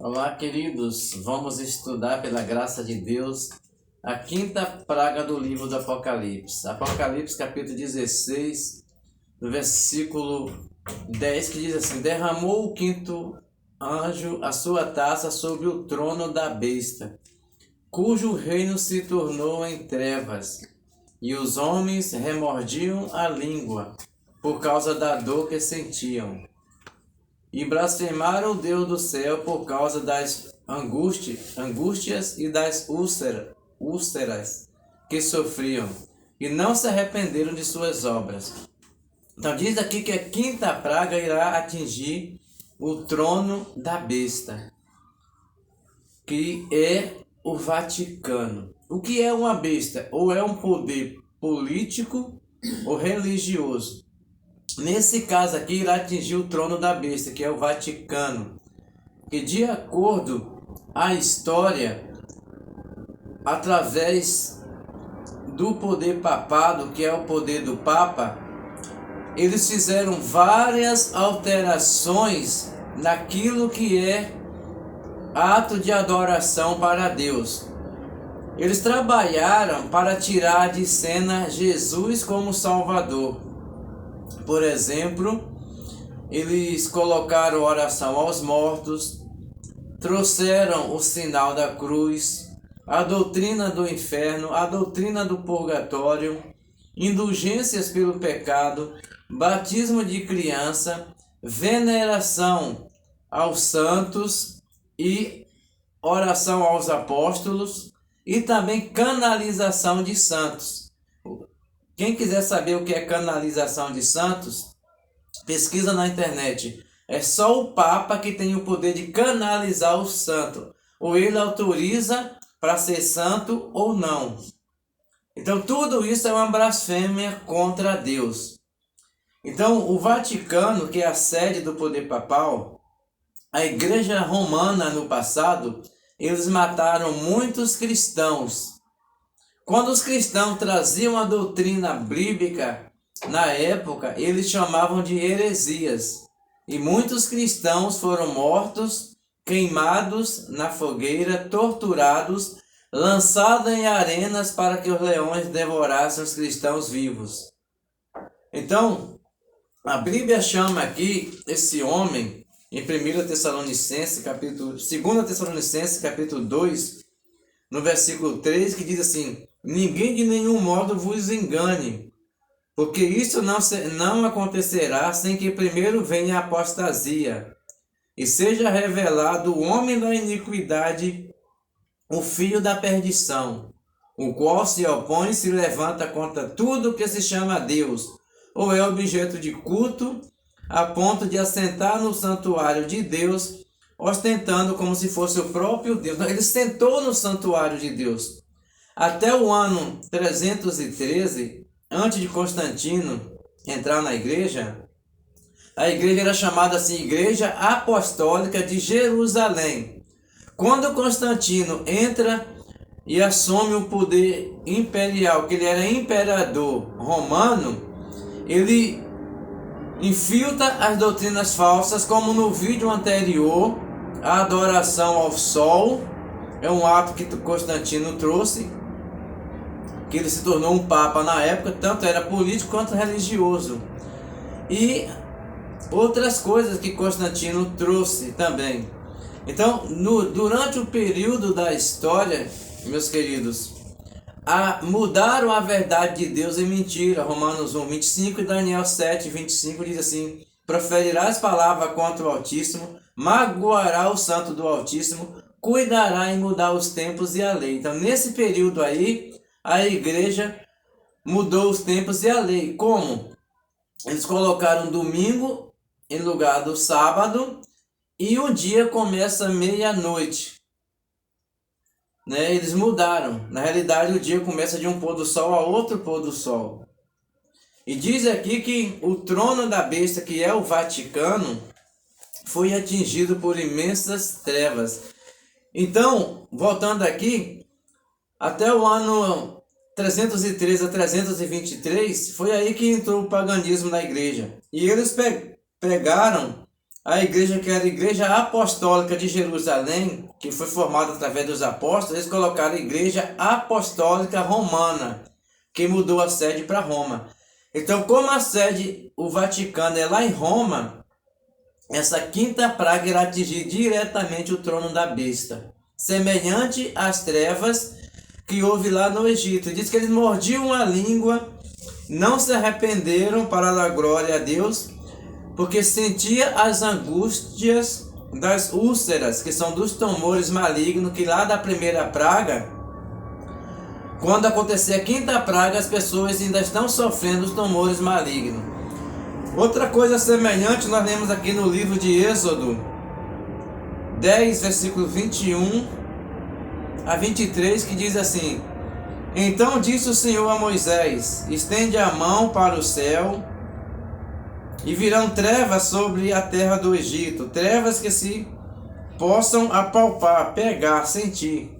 Olá, queridos. Vamos estudar, pela graça de Deus, a quinta praga do livro do Apocalipse. Apocalipse, capítulo 16, no versículo 10, que diz assim: Derramou o quinto anjo a sua taça sobre o trono da besta, cujo reino se tornou em trevas, e os homens remordiam a língua por causa da dor que sentiam. E blasfemaram o Deus do céu por causa das angústias e das úlceras que sofriam, e não se arrependeram de suas obras. Então diz aqui que a quinta praga irá atingir o trono da besta, que é o Vaticano. O que é uma besta? Ou é um poder político ou religioso. Nesse caso aqui, irá atingir o trono da besta, que é o Vaticano, que, de acordo à história, através do poder papado, que é o poder do Papa, eles fizeram várias alterações naquilo que é ato de adoração para Deus. Eles trabalharam para tirar de cena Jesus como Salvador. Por exemplo, eles colocaram oração aos mortos, trouxeram o sinal da cruz, a doutrina do inferno, a doutrina do purgatório, indulgências pelo pecado, batismo de criança, veneração aos santos e oração aos apóstolos, e também canalização de santos. Quem quiser saber o que é canalização de santos, pesquisa na internet. É só o Papa que tem o poder de canalizar o santo. Ou ele autoriza para ser santo ou não. Então tudo isso é uma blasfêmia contra Deus. Então o Vaticano, que é a sede do poder papal, a Igreja Romana no passado, eles mataram muitos cristãos. Quando os cristãos traziam a doutrina bíblica, na época, eles chamavam de heresias. E muitos cristãos foram mortos, queimados na fogueira, torturados, lançados em arenas para que os leões devorassem os cristãos vivos. Então, a Bíblia chama aqui esse homem, em 2 Tessalonicenses, capítulo 2, no versículo 3, que diz assim: Ninguém de nenhum modo vos engane, porque isso não acontecerá sem que primeiro venha a apostasia, e seja revelado o homem da iniquidade, o filho da perdição, o qual se opõe e se levanta contra tudo que se chama Deus, ou é objeto de culto, a ponto de assentar no santuário de Deus, ostentando como se fosse o próprio Deus. Ele sentou no santuário de Deus. Até o ano 313, antes de Constantino entrar na igreja, a igreja era chamada assim, Igreja Apostólica de Jerusalém. Quando Constantino entra e assume o poder imperial, que ele era imperador romano, ele infiltra as doutrinas falsas, como no vídeo anterior, a adoração ao sol, é um ato que Constantino trouxe, que ele se tornou um papa na época, tanto era político quanto religioso. E outras coisas que Constantino trouxe também. Então, durante o período da história, meus queridos, mudaram a verdade de Deus em mentira. Romanos 1, 25 e Daniel 7, 25 diz assim: Proferirás palavra contra o Altíssimo, magoará o santo do Altíssimo, cuidará em mudar os tempos e a lei. Então, nesse período aí, a igreja mudou os tempos e a lei. Como? Eles colocaram domingo em lugar do sábado, e o dia começa meia-noite. Eles mudaram. Na realidade, o dia começa de um pôr do sol a outro pôr do sol. E diz aqui que o trono da besta, que é o Vaticano, foi atingido por imensas trevas. Então, voltando aqui, até o ano 313 a 323, foi aí que entrou o paganismo na igreja. E eles pegaram a igreja que era a igreja apostólica de Jerusalém, que foi formada através dos apóstolos, eles colocaram a igreja apostólica romana, que mudou a sede para Roma. Então, como a sede, o Vaticano é lá em Roma, essa quinta praga irá atingir diretamente o trono da besta, semelhante às trevas que houve lá no Egito. Diz que eles mordiam a língua, não se arrependeram para dar glória a Deus, porque sentia as angústias das úlceras, que são dos tumores malignos, que lá da primeira praga, quando acontecer a quinta praga, as pessoas ainda estão sofrendo os tumores malignos. Outra coisa semelhante nós lemos aqui no livro de Êxodo 10, versículo 21 a 23, que diz assim: Então disse o Senhor a Moisés: Estende a mão para o céu, e virão trevas sobre a terra do Egito, trevas que se possam apalpar, pegar, sentir.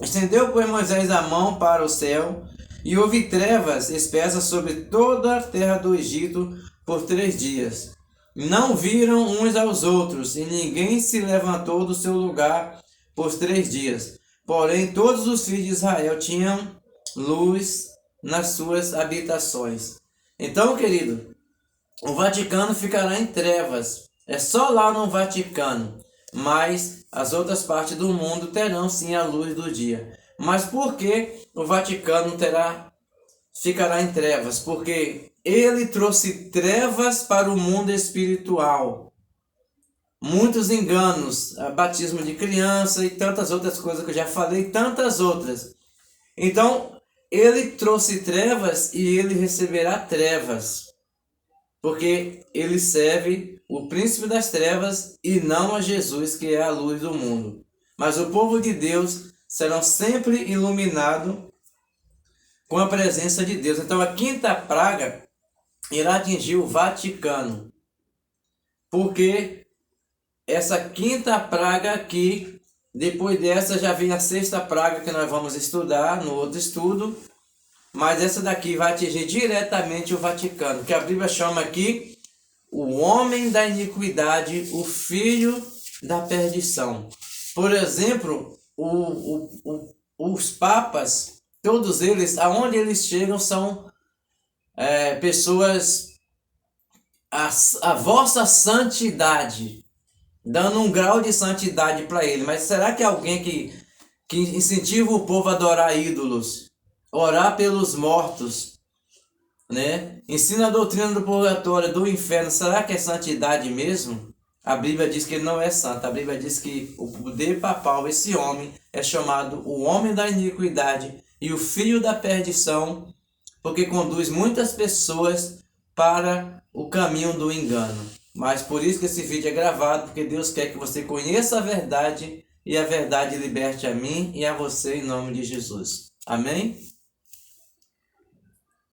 Estendeu, pois, Moisés a mão para o céu, e houve trevas espessas sobre toda a terra do Egito por 3 dias. Não viram uns aos outros, e ninguém se levantou do seu lugar por 3 dias. Porém, todos os filhos de Israel tinham luz nas suas habitações. Então, querido, o Vaticano ficará em trevas. É só lá no Vaticano. Mas as outras partes do mundo terão sim a luz do dia. Mas por que o Vaticano ficará em trevas? Porque ele trouxe trevas para o mundo espiritual. Muitos enganos, batismo de criança e tantas outras coisas que eu já falei, tantas outras. Então, ele trouxe trevas e ele receberá trevas. Porque ele serve o príncipe das trevas e não a Jesus, que é a luz do mundo. Mas o povo de Deus serão sempre iluminados com a presença de Deus. Então a quinta praga irá atingir o Vaticano. Porque essa quinta praga aqui, depois dessa já vem a sexta praga que nós vamos estudar no outro estudo. Mas essa daqui vai atingir diretamente o Vaticano, que a Bíblia chama aqui o homem da iniquidade, o filho da perdição. Por exemplo, os papas, todos eles, aonde eles chegam, são pessoas, a vossa santidade, dando um grau de santidade para ele. Mas será que alguém que incentiva o povo a adorar ídolos, orar pelos mortos, né? Ensina a doutrina do purgatório, do inferno, será que é santidade mesmo? A Bíblia diz que ele não é santo. A Bíblia diz que o poder papal, esse homem, é chamado o homem da iniquidade e o filho da perdição, porque conduz muitas pessoas para o caminho do engano. Mas por isso que esse vídeo é gravado, porque Deus quer que você conheça a verdade e a verdade liberte a mim e a você em nome de Jesus. Amém?